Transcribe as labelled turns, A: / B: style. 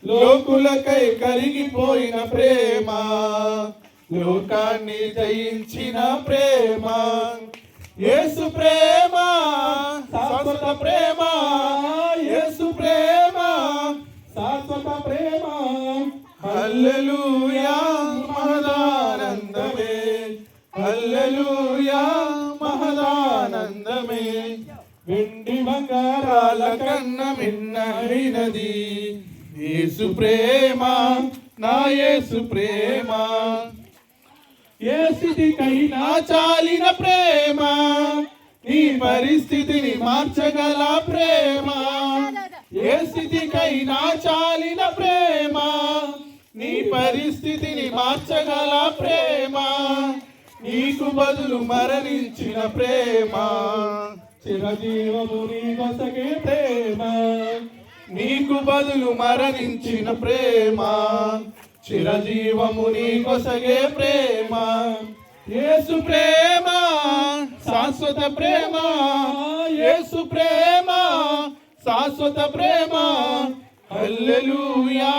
A: లోకులకై కరిగిపోయిన ప్రేమ, లోకాన్ని జయించిన ప్రేమ, యేసు ప్రేమ శాశ్వత ప్రేమ, యేసు ప్రేమ శాశ్వత ప్రేమ. హల్లెలూయా మహదానందమే, హల్లెలూయా మహదానందమే. వెండి బంగారాల కన్న మిన్నైనది యేసు ప్రేమ, నా యేసు ప్రేమ. ఏ స్థితికైనా చాలిన ప్రేమ, నీ పరిస్థితిని మార్చగల ప్రేమ. ఏ స్థితికైనా చాలిన ప్రేమ, నీ పరిస్థితిని మార్చగల ప్రేమ. నీకు బదులు మరణించిన ప్రేమ, చిరజీవము నీ కొసగే ప్రేమ. నీకు బదులు మరణించిన ప్రేమ, చిరజీవము నీ కొసగే ప్రేమ. యేసు ప్రేమ శాశ్వత ప్రేమ, యేసు ప్రేమ శాశ్వత ప్రేమ. హల్లెలూయా